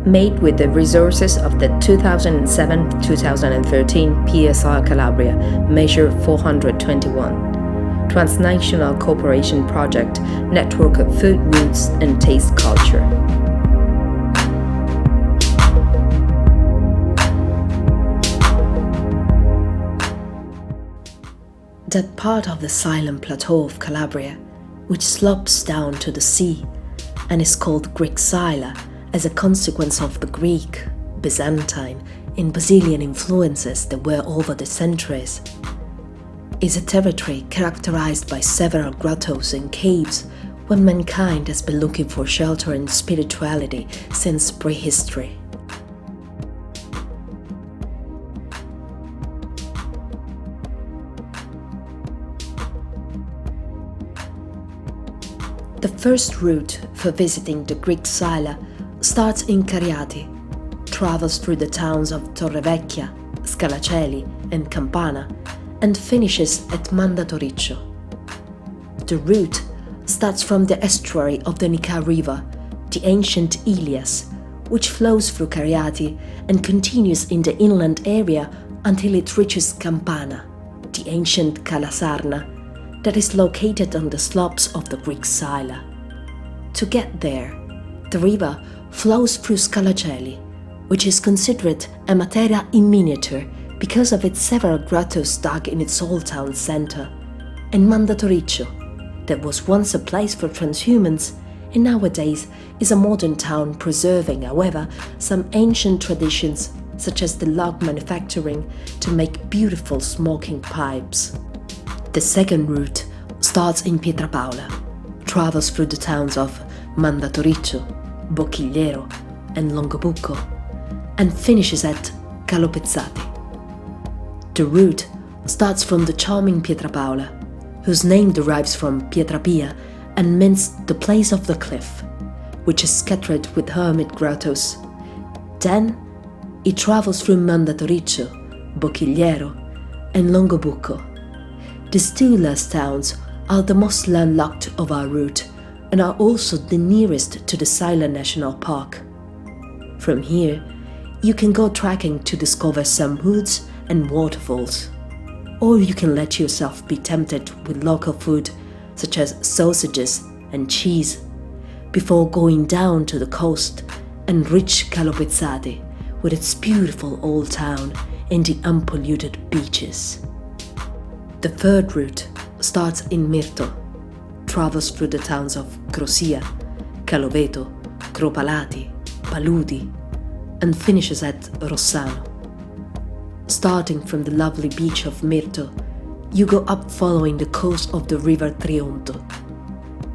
Made with the resources of the 2007-2013 PSR Calabria Measure 421, transnational cooperation project network of food roots and taste culture. That part of the silent plateau of Calabria, which slopes down to the sea and is called Greek Sila as a consequence of the Greek, Byzantine, and Basilian influences that were over the centuries, is a territory characterized by several grottos and caves where mankind has been looking for shelter and spirituality since prehistory. The first route for visiting the Greek Sila starts in Cariati, travels through the towns of Torrevecchia, Scalaceli and Campana, and finishes at Mandatoriccio. The route starts from the estuary of the Nica River, the ancient Ilias, which flows through Cariati and continues in the inland area until it reaches Campana, the ancient Calasarna, that is located on the slopes of the Greek Sila. To get there, the river flows through Scalaceli, which is considered a Matera in miniature because of its several grottos dug in its old town center, and Mandatoriccio, that was once a place for transhumans and nowadays is a modern town preserving, however, some ancient traditions such as the log manufacturing to make beautiful smoking pipes. The second route starts in Pietrapaola, travels through the towns of Mandatoriccio, Bocchigliero and Longobucco, and finishes at Calopezzati. The route starts from the charming Pietrapaola, whose name derives from Pietrapia and means the place of the cliff, which is scattered with hermit grottos. Then it travels through Mandatoriccio, Bocchigliero and Longobucco. These two last towns are the most landlocked of our route and are also the nearest to the Sila National Park. From here, you can go trekking to discover some woods and waterfalls, or you can let yourself be tempted with local food such as sausages and cheese before going down to the coast and reach Calopezzati with its beautiful old town and the unpolluted beaches. The third route starts in Mirto, travels through the towns of Crosia, Caloveto, Cropalati, Paludi, and finishes at Rossano. Starting from the lovely beach of Mirto, you go up following the coast of the river Trionto,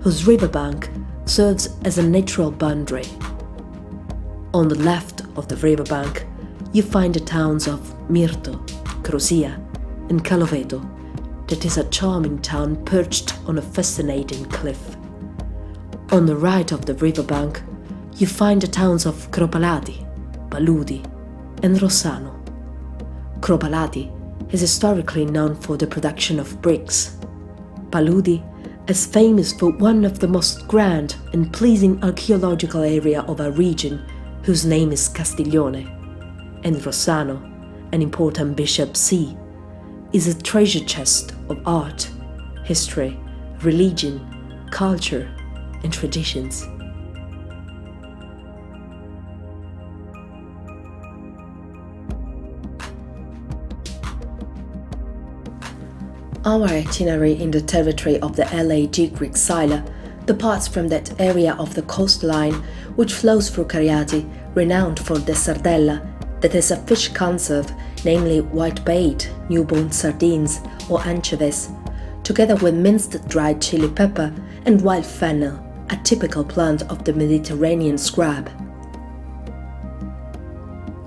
whose riverbank serves as a natural boundary. On the left of the riverbank, you find the towns of Mirto, Crosia, and Caloveto, that is a charming town perched on a fascinating cliff. On the right of the riverbank, you find the towns of Cropalati, Paludi, and Rossano. Cropalati is historically known for the production of bricks. Paludi is famous for one of the most grand and pleasing archaeological area of our region, whose name is Castiglione, and Rossano, an important bishop see, is a treasure chest of art, history, religion, culture, and traditions. Our itinerary in the territory of the LAG Greek Sila departs from that area of the coastline which flows through Cariati, renowned for the sardella, that is a fish conserve, namely white-bait, newborn sardines or anchovies, together with minced dried chili pepper and wild fennel, a typical plant of the Mediterranean scrub.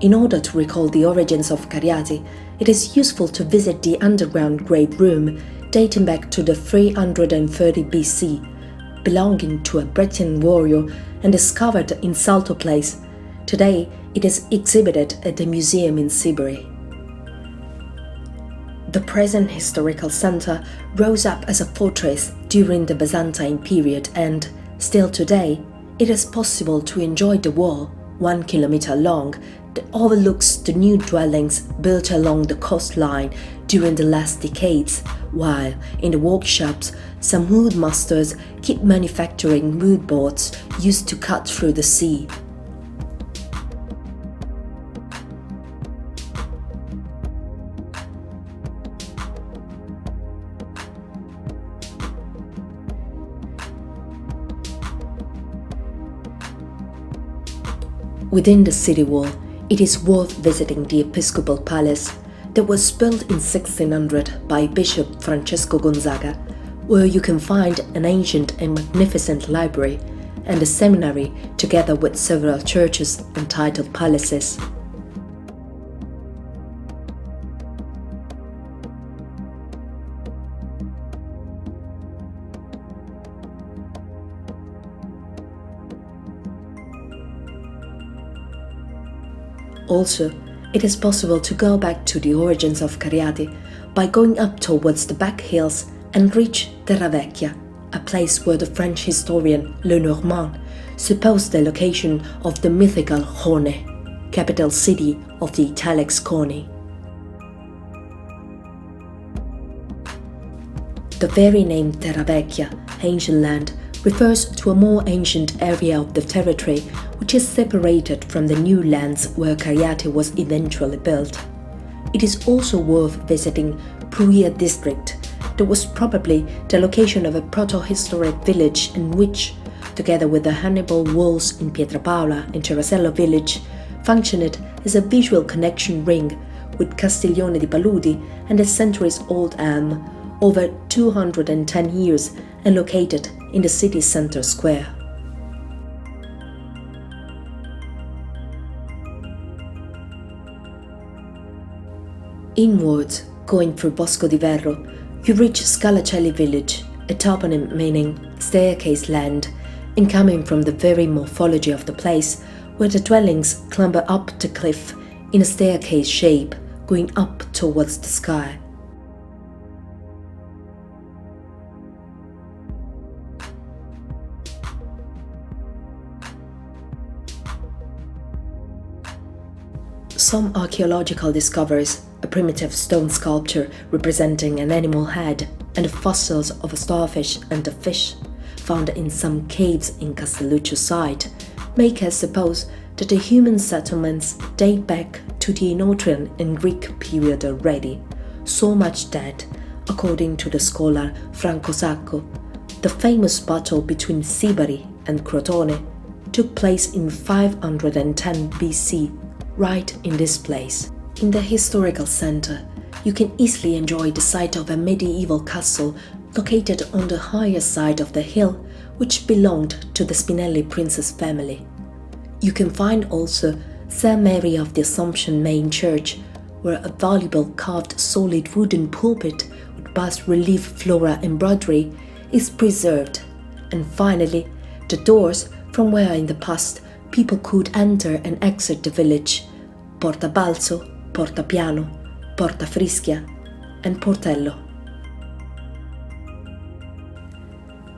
In order to recall the origins of Cariati, it is useful to visit the underground great room dating back to the 330 BC, belonging to a Breton warrior and discovered in Salto Place. Today, it is exhibited at the museum in Sibari. The present historical center rose up as a fortress during the Byzantine period and, still today, it is possible to enjoy the wall, 1 kilometer long, that overlooks the new dwellings built along the coastline during the last decades, while in the workshops, some wood masters keep manufacturing wood boards used to cut through the sea. Within the city wall, it is worth visiting the Episcopal Palace that was built in 1600 by Bishop Francesco Gonzaga, where you can find an ancient and magnificent library and a seminary together with several churches and titled palaces. Also, it is possible to go back to the origins of Cariati by going up towards the back hills and reach Terravecchia, a place where the French historian Lenormand supposed the location of the mythical Rhone, capital city of the Italic Sconi. The very name Terravecchia, ancient land, refers to a more ancient area of the territory which is separated from the new lands where Cariati was eventually built. It is also worth visiting Pruia district, that was probably the location of a proto-historic village in which, together with the Hannibal walls in Pietrapaola and Cerasello village, functioned as a visual connection ring with Castiglione di Paludi and a centuries-old elm, over 210 years and located in the city's center square. Inwards, going through Bosco di Verro, you reach Scalacelli village, a toponym meaning staircase land, and coming from the very morphology of the place, where the dwellings clamber up the cliff in a staircase shape, going up towards the sky. Some archaeological discoveries, a primitive stone sculpture representing an animal head, and the fossils of a starfish and a fish found in some caves in Castelluccio site, make us suppose that the human settlements date back to the Enotrian and Greek period already, so much that, according to the scholar Franco Sacco, the famous battle between Sibari and Crotone took place in 510 BC, right in this place. In the historical center, you can easily enjoy the site of a medieval castle located on the higher side of the hill, which belonged to the Spinelli princess family. You can find also St. Mary of the Assumption main church, where a valuable carved solid wooden pulpit with bas-relief flora embroidery is preserved, and finally, the doors from where in the past people could enter and exit the village: Porta Balzo, Porta Piano, Porta Frischia, and Portello.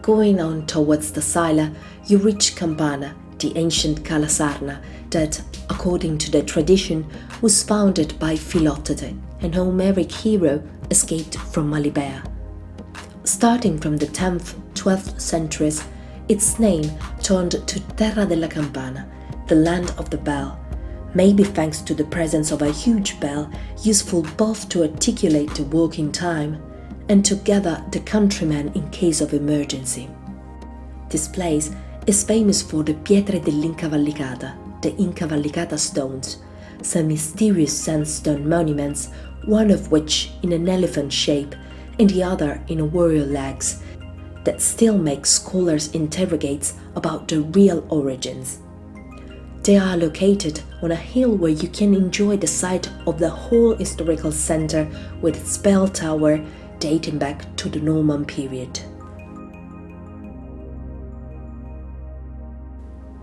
Going on towards the Sila, you reach Campana, the ancient Cala Sarna that, according to the tradition, was founded by Philoctete, an Homeric hero escaped from Malibea. Starting from the 10th, 12th centuries, its name turned to Terra della Campana, the land of the bell, maybe thanks to the presence of a huge bell useful both to articulate the working time and to gather the countrymen in case of emergency. This place is famous for the Pietre dell'Incavallicata, the Incavallicata stones, some mysterious sandstone monuments, one of which in an elephant shape and the other in warrior legs, that still make scholars interrogate about the real origins. They are located on a hill where you can enjoy the sight of the whole historical center with its bell tower dating back to the Norman period.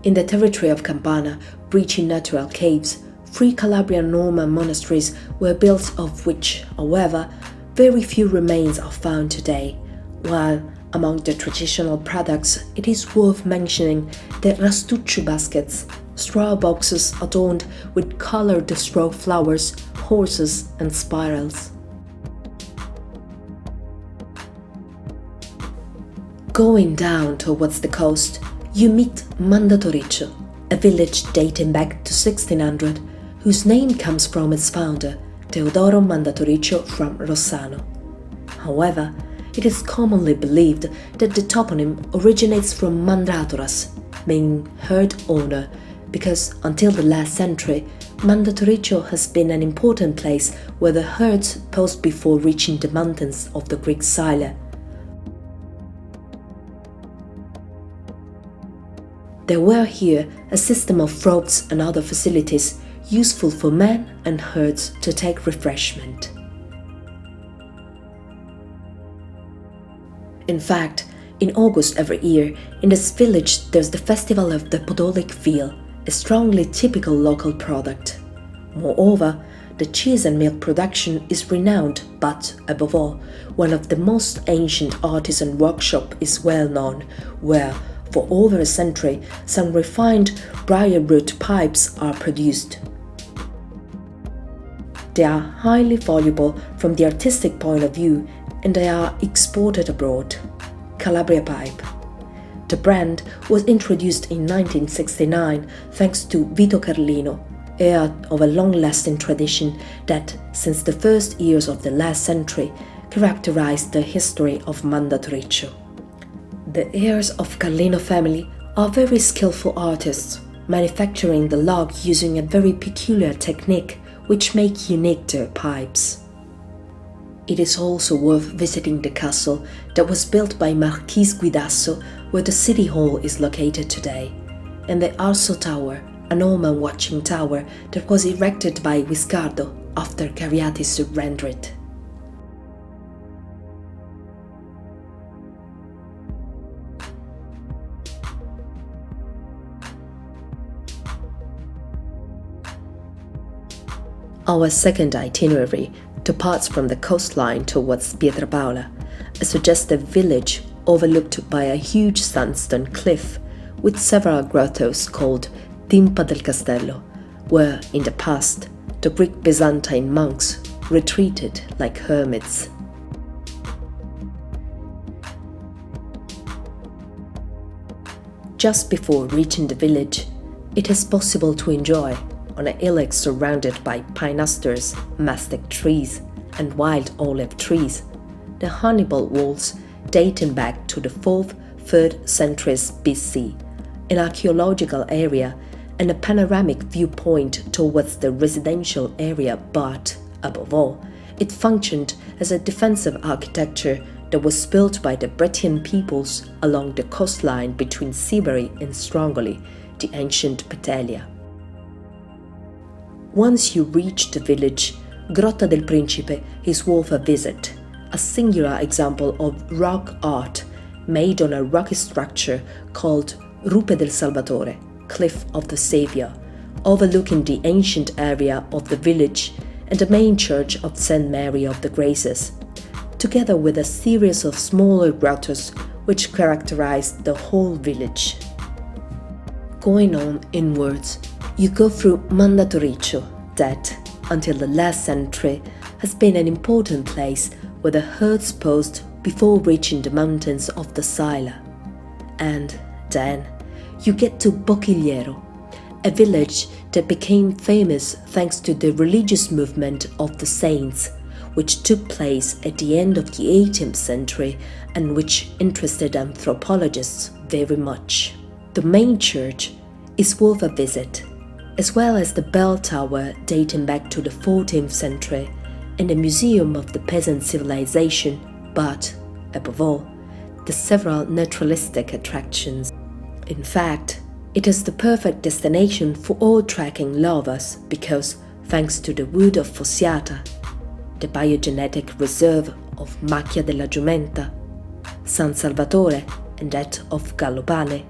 In the territory of Campana, breaching natural caves, 3 Calabrian Norman monasteries were built, of which, however, very few remains are found today, while among the traditional products it is worth mentioning the rastuccio baskets, straw boxes adorned with colored straw flowers, horses, and spirals. Going down towards the coast, you meet Mandatoriccio, a village dating back to 1600, whose name comes from its founder, Teodoro Mandatoriccio from Rossano. However, it is commonly believed that the toponym originates from Mandratoras, meaning herd owner, because until the last century, Mandatoriccio has been an important place where the herds paused before reaching the mountains of the Greek Sila. There were here a system of frauds and other facilities useful for men and herds to take refreshment. In fact, in August every year, in this village there's the festival of the Podolic veal, a strongly typical local product. Moreover, the cheese and milk production is renowned, but, above all, one of the most ancient artisan workshops is well known, where, for over a century, some refined briar-root pipes are produced. They are highly valuable from the artistic point of view, and they are exported abroad. Calabria pipe. The brand was introduced in 1969 thanks to Vito Carlino, heir of a long-lasting tradition that, since the first years of the last century, characterized the history of Mandatoriccio. The heirs of Carlino family are very skillful artists, manufacturing the log using a very peculiar technique which make unique their pipes. It is also worth visiting the castle that was built by Marquis Guidasso, where the city hall is located today, and the Arso Tower, a Norman watching tower that was erected by Guiscardo after Cariati surrendered. Our second itinerary departs from the coastline towards Pietrapaola, a suggestive village overlooked by a huge sandstone cliff with several grottos called Timpa del Castello, where, in the past, the Greek Byzantine monks retreated like hermits. Just before reaching the village, it is possible to enjoy, on a hillock surrounded by pine asters, mastic trees, and wild olive trees, the Hannibal walls dating back to the 4th, 3rd centuries BC, an archaeological area and a panoramic viewpoint towards the residential area, but, above all, it functioned as a defensive architecture that was built by the Bretian peoples along the coastline between Sibari and Strongoli, the ancient Petelia. Once you reach the village, Grotta del Principe is worth a visit, a singular example of rock art made on a rocky structure called Rupe del Salvatore, Cliff of the Saviour, overlooking the ancient area of the village and the main church of St. Mary of the Graces, together with a series of smaller grottos which characterize the whole village. Going on inwards, you go through Mandatoriccio, that, until the last century, has been an important place where the herds paused before reaching the mountains of the Sila. And then you get to Bocchigliero, a village that became famous thanks to the religious movement of the Saints, which took place at the end of the 18th century and which interested anthropologists very much. The main church is worth a visit, as well as the bell tower dating back to the 14th century and the museum of the peasant civilization, but, above all, the several naturalistic attractions. In fact, it is the perfect destination for all trekking lovers because, thanks to the wood of Fossiata, the biogenetic reserve of Macchia della Giumenta, San Salvatore and that of Gallopane,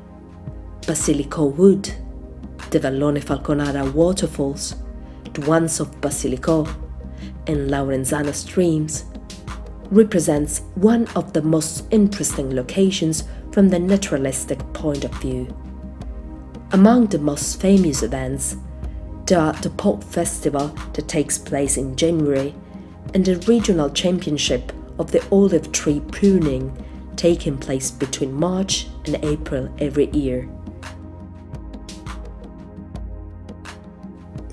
Basilico Wood, the Vallone Falconara waterfalls, the ones of Basilico, and Laurenzana streams, represents one of the most interesting locations from the naturalistic point of view. Among the most famous events, there are the Pop Festival that takes place in January and the regional championship of the olive tree pruning taking place between March and April every year.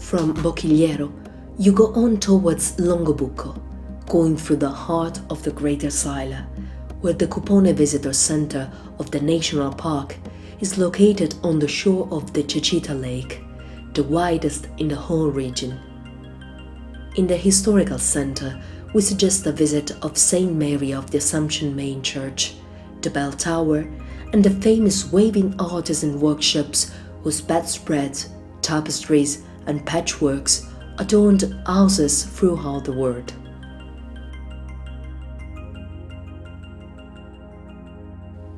From Bocchigliero, you go on towards Longobucco, going through the heart of the Greater Sila, where the Cupone Visitor Center of the National Park is located on the shore of the Cecita Lake, the widest in the whole region. In the historical center, we suggest a visit of St. Mary of the Assumption main church, the bell tower, and the famous waving artisan workshops whose bedspreads, tapestries, and patchworks adorned houses throughout the world.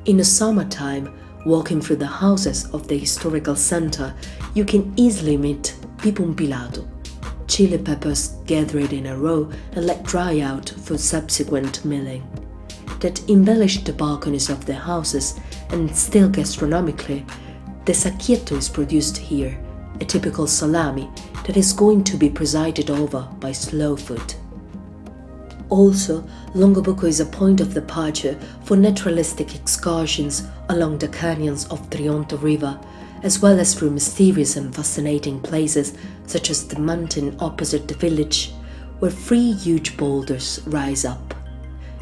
In the summertime, walking through the houses of the historical center, you can easily meet pipumpilato, chili peppers gathered in a row and let dry out for subsequent milling, that embellish the balconies of the houses, and still gastronomically, the sacchietto is produced here, a typical salami that is going to be presided over by slow food. Also, Longobucco is a point of departure for naturalistic excursions along the canyons of Trionto River, as well as through mysterious and fascinating places such as the mountain opposite the village, where 3 huge boulders rise up.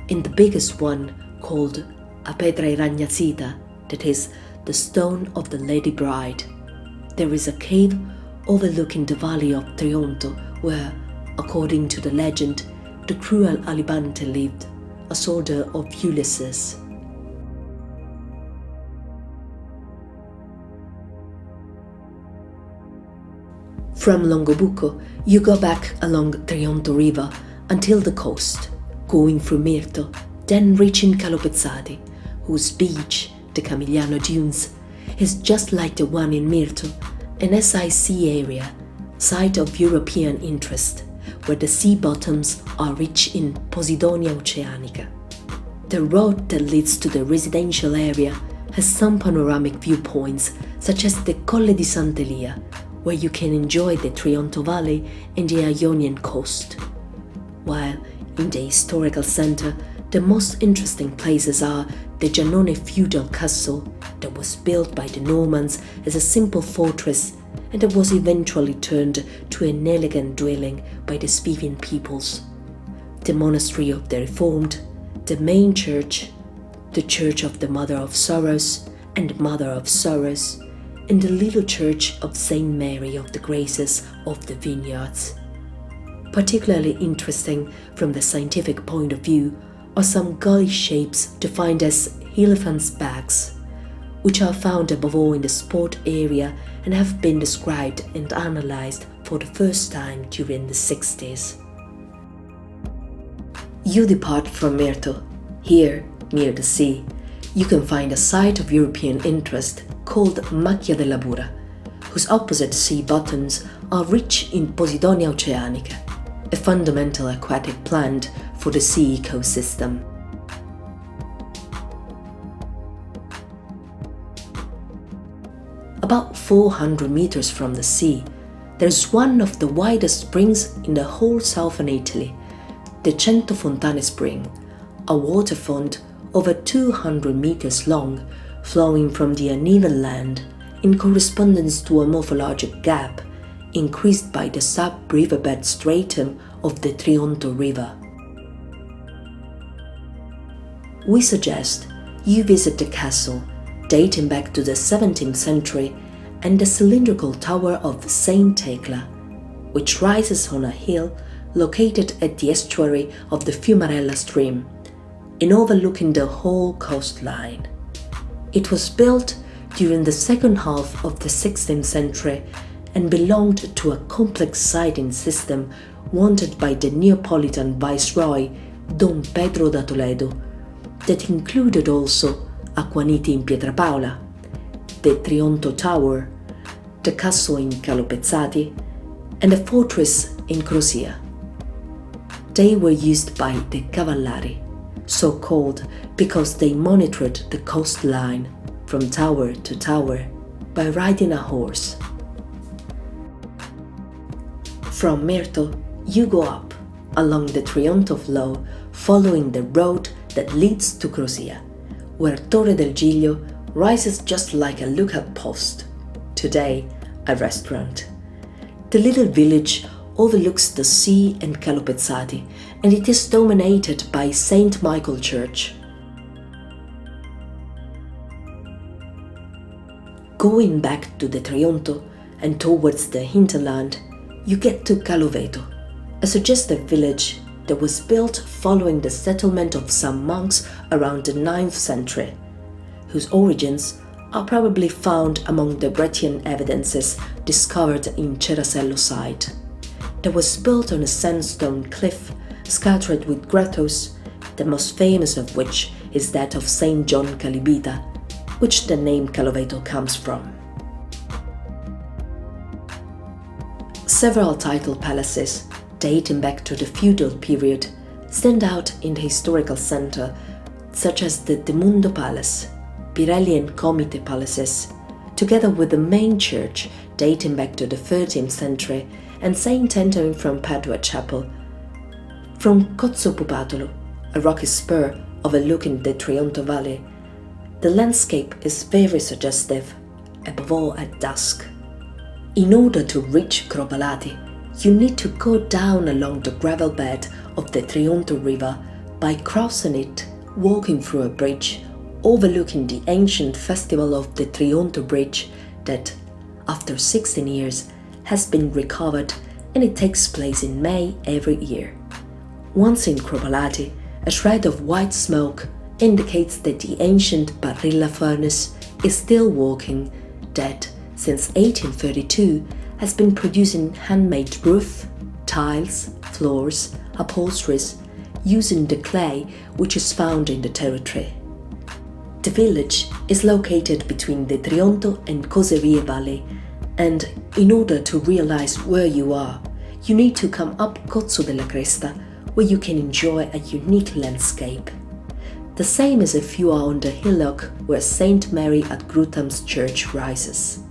In the biggest one, called A Pedra Iragnacita, that is, the Stone of the Lady Bride, there is a cave overlooking the valley of Trionto where, according to the legend, the cruel Alibante lived, a sort of Ulysses. From Longobucco, you go back along Trionto River until the coast, going through Mirto, then reaching Calopezzati, whose beach, the Camigliano Dunes, is just like the one in Mirto, an SIC area, site of European interest, where the sea bottoms are rich in Posidonia oceanica. The road that leads to the residential area has some panoramic viewpoints, such as the Colle di Sant'Elia, where you can enjoy the Trionto Valley and the Ionian coast. While in the historical center, the most interesting places are the Giannone feudal castle that was built by the Normans as a simple fortress and that was eventually turned to an elegant dwelling by the Swabian peoples, the monastery of the Reformed, the main church, the Church of the Mother of Sorrows and Mother of Sorrows, and the little church of St. Mary of the Graces of the Vineyards. Particularly interesting from the scientific point of view are some gully shapes defined as elephants' backs, which are found above all in the sport area and have been described and analyzed for the first time during the 60s. You depart from Mirto. Here, near the sea, you can find a site of European interest called Macchia della Bura, whose opposite sea bottoms are rich in Posidonia oceanica, a fundamental aquatic plant for the sea ecosystem. About 400 meters from the sea, there's one of the widest springs in the whole southern Italy, the Cento Fontane Spring, a water font over 200 meters long, flowing from the uneven land in correspondence to a morphologic gap increased by the sub-riverbed stratum of the Trionto River. We suggest you visit the castle, dating back to the 17th century, and the cylindrical tower of Saint Tecla, which rises on a hill located at the estuary of the Fiumarella stream, and overlooking the whole coastline. It was built during the second half of the 16th century and belonged to a complex siding system wanted by the Neapolitan viceroy Don Pedro da Toledo, that included also Acquaniti in Pietrapaola, the Trionto Tower, the castle in Calopezzati, and a fortress in Crosia. They were used by the Cavallari, so called because they monitored the coastline from tower to tower, by riding a horse. From Mirto, you go up along the Trionto flow, following the road that leads to Crosia, where Torre del Giglio rises just like a lookout post, today a restaurant. The little village overlooks the sea and Calopezzati, and it is dominated by St. Michael Church. Going back to the Trionto and towards the hinterland, you get to Caloveto, a suggestive village that was built following the settlement of some monks around the 9th century, whose origins are probably found among the Brettian evidences discovered in Cerasello site, that was built on a sandstone cliff scattered with grottos, the most famous of which is that of Saint John Calibita, which the name Caloveto comes from. Several title palaces, dating back to the feudal period, stand out in the historical center, such as the De Mundo Palace, Pirelli and Comite palaces, together with the main church dating back to the 13th century and Saint Anthony from Padua Chapel. From Cozzo Pupatolo, a rocky spur overlooking the Trionto Valley, the landscape is very suggestive, above all at dusk. In order to reach Cropalati, you need to go down along the gravel bed of the Trionto River by crossing it, walking through a bridge overlooking the ancient festival of the Trionto Bridge that, after 16 years, has been recovered, and it takes place in May every year. Once in Cropalati, a shred of white smoke indicates that the ancient Barilla furnace is still working, that, since 1832, has been producing handmade roof, tiles, floors, upholsteries, using the clay which is found in the territory. The village is located between the Trionto and Coserie Valley, and in order to realize where you are, you need to come up Cozzo della Cresta, where you can enjoy a unique landscape. The same as if you are on the hillock where St. Mary at Grutham's Church rises.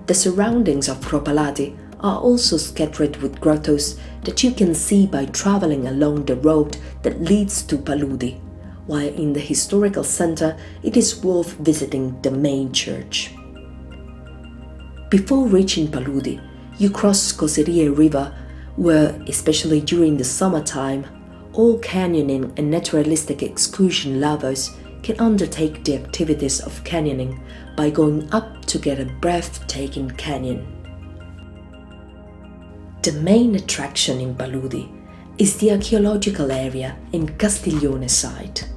The surroundings of Cropalati are also scattered with grottos that you can see by traveling along the road that leads to Paludi, while in the historical center it is worth visiting the main church. Before reaching Paludi, you cross Coserie River, where, especially during the summertime, all canyoning and naturalistic excursion lovers can undertake the activities of canyoning by going up to get a breathtaking canyon. The main attraction in Paludi is the archaeological area in Castiglione site.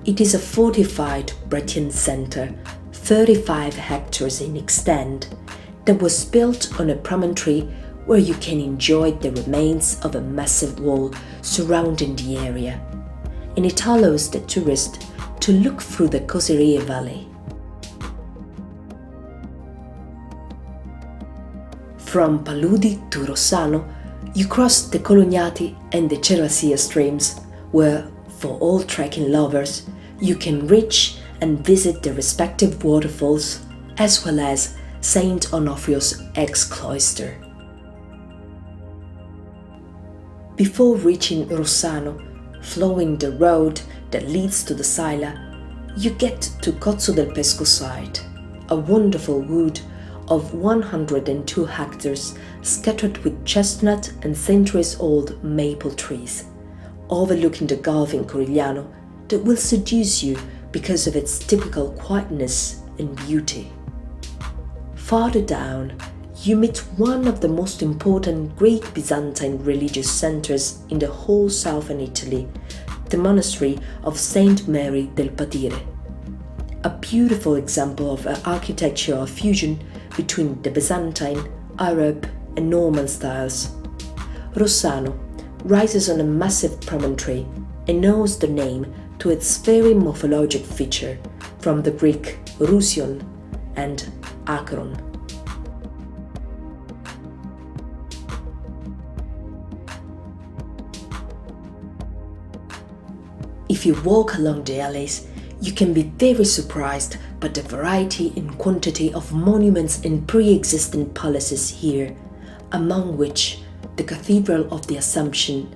It is a fortified Brettian center, 35 hectares in extent, that was built on a promontory where you can enjoy the remains of a massive wall surrounding the area, and it allows the tourist to look through the Coserie Valley. From Paludi to Rossano, you cross the Colognati and the Cervasia streams, where, for all trekking lovers, you can reach and visit the respective waterfalls, as well as Saint Onofrio's ex-cloister. Before reaching Rossano, following the road that leads to the Sila, you get to Cozzo del Pesco site, a wonderful wood of 102 hectares scattered with chestnut and centuries-old maple trees, overlooking the Gulf in Corigliano, that will seduce you because of its typical quietness and beauty. Farther down, you meet one of the most important Greek Byzantine religious centers in the whole southern Italy, the monastery of Saint Mary del Patire, a beautiful example of an architectural fusion between the Byzantine, Arab, and Norman styles. Rossano rises on a massive promontory and owes the name to its very morphologic feature from the Greek Rusion and Akron. If you walk along the alleys, You can be very surprised by the variety and quantity of monuments and pre-existing palaces here, among which the Cathedral of the Assumption,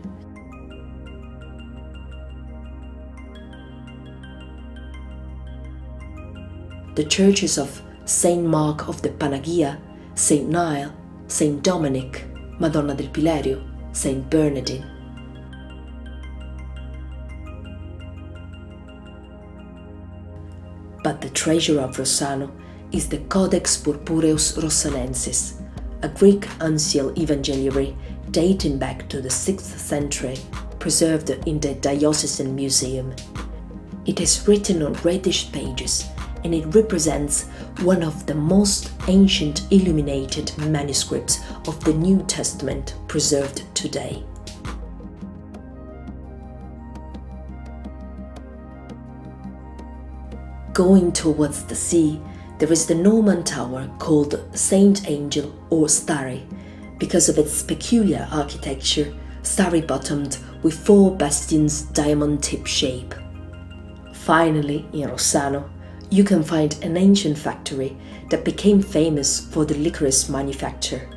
the churches of Saint Mark of the Panagia, Saint Nile, Saint Dominic, Madonna del Pilerio, Saint Bernardine. But the treasure of Rossano is the Codex Purpureus Rossanensis, a Greek uncial evangeliary dating back to the 6th century, preserved in the Diocesan Museum. It is written on reddish pages, and it represents one of the most ancient illuminated manuscripts of the New Testament preserved today. Going towards the sea, there is the Norman tower called Saint Angel or Starry, because of its peculiar architecture, starry-bottomed with 4 bastions diamond tip shape. Finally, in Rossano, you can find an ancient factory that became famous for the licorice manufacture.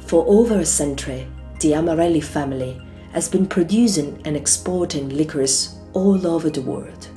For over a century, the Amarelli family has been producing and exporting licorice all over the world.